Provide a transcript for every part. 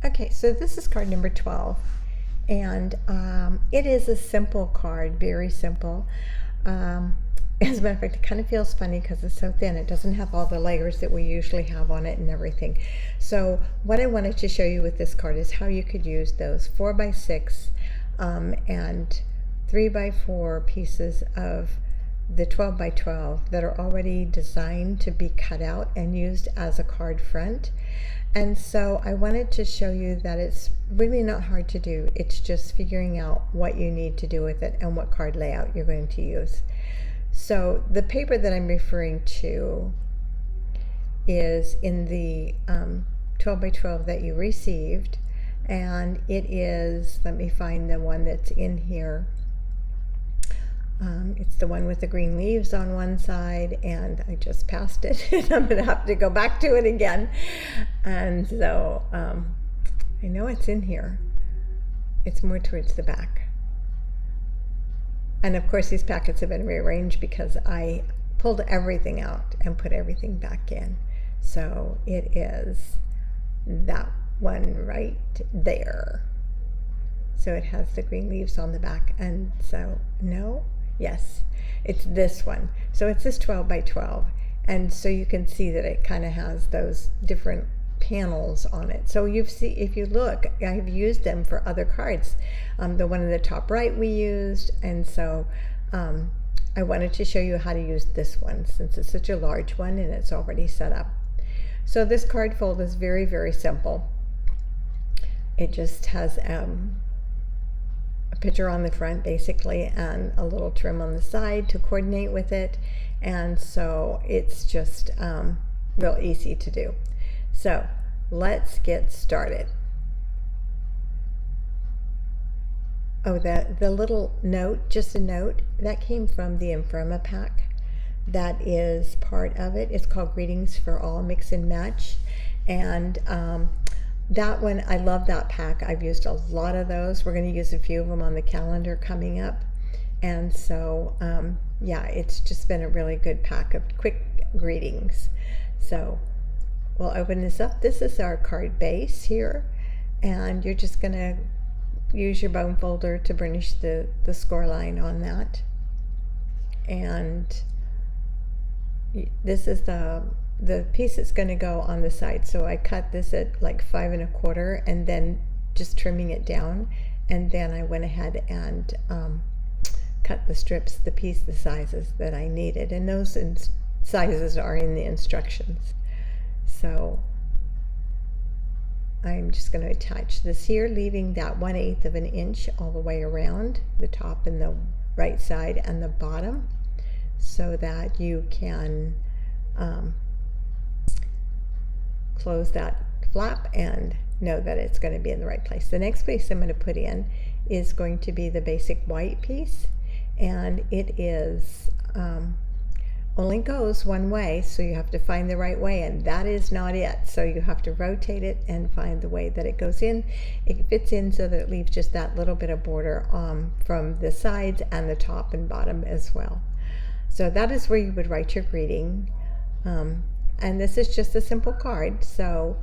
Okay, so this is card number 12, and it is a simple card, very simple. As a matter of fact, it kind of feels funny because it's so thin. It doesn't have all the layers that we usually have on it and everything. So what I wanted to show you with this card is how you could use those 4x6 and 3x4 pieces of the 12x12 that are already designed to be cut out and used as a card front. And so I wanted to show you that it's really not hard to do. It's just figuring out what you need to do with it and what card layout you're going to use. So the paper that I'm referring to is in the 12x12 that you received, and it is, let me find the one that's in here. It's the one with the green leaves on one side, and I just passed it and I'm gonna have to go back to it again. And so I know it's in here. It's more towards the back. And of course these packets have been rearranged because I pulled everything out and put everything back in. So it is that one right there. So it has the green leaves on the back, and so no, yes, it's this one. So it's this 12x12, and so you can see that it kind of has those different panels on it. So if you look, I've used them for other cards. The one in the top right we used, and so I wanted to show you how to use this one since it's such a large one and it's already set up. So this card fold is very, very simple. It just has a picture on the front basically and a little trim on the side to coordinate with it, and so it's just real easy to do. So let's get started. Oh, the little note, just a note, that came from the Infirma pack. That is part of it. It's called Greetings for All Mix and Match, and that one, I love that pack. I've used a lot of those. We're going to use a few of them on the calendar coming up. And so, yeah, it's just been a really good pack of quick greetings. So we'll open this up. This is our card base here. And you're just going to use your bone folder to burnish the score line on that. And this is the piece that's going to go on the side. So I cut this at like 5 1/4 and then just trimming it down, and then I went ahead and cut the strips, the sizes that I needed, and those sizes are in the instructions. So I'm just going to attach this here, leaving that 1/8 of an inch all the way around the top and the right side and the bottom, so that you can close that flap and know that it's going to be in the right place. The next piece I'm going to put in is going to be the basic white piece, and it is only goes one way, so you have to find the right way, and that is not it. So you have to rotate it and find the way that it goes in. It fits in so that it leaves just that little bit of border from the sides and the top and bottom as well. So that is where you would write your greeting. And this is just a simple card, so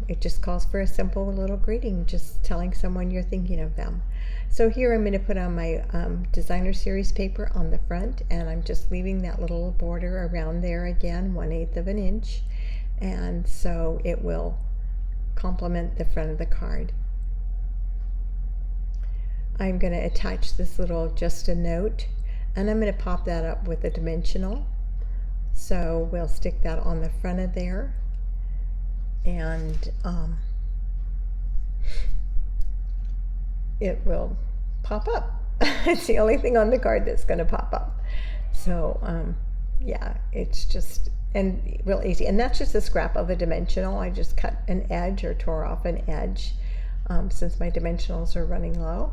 it just calls for a simple little greeting, just telling someone you're thinking of them. So here I'm going to put on my designer series paper on the front, and I'm just leaving that little border around there again, 1/8 of an inch, and so it will complement the front of the card. I'm going to attach this little just a note, and I'm going to pop that up with a dimensional. So we'll stick that on the front of there, and it will pop up. It's the only thing on the card that's going to pop up. So yeah, it's just real easy, and that's just a scrap of a dimensional. I just cut an edge or tore off an edge since my dimensionals are running low.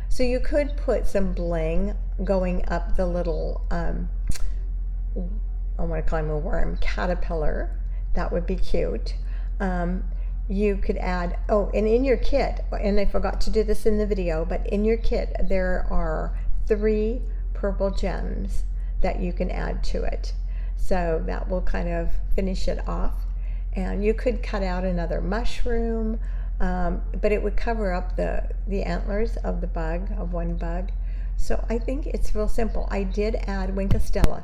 So you could put some bling going up the little I want to call him a worm, caterpillar. That would be cute. You could add, oh, and in your kit, and I forgot to do this in the video, but in your kit there are 3 purple gems that you can add to it. So that will kind of finish it off. And you could cut out another mushroom. but it would cover up the antlers of the bug, of one bug. So I think it's real simple. I did add Wink of Stella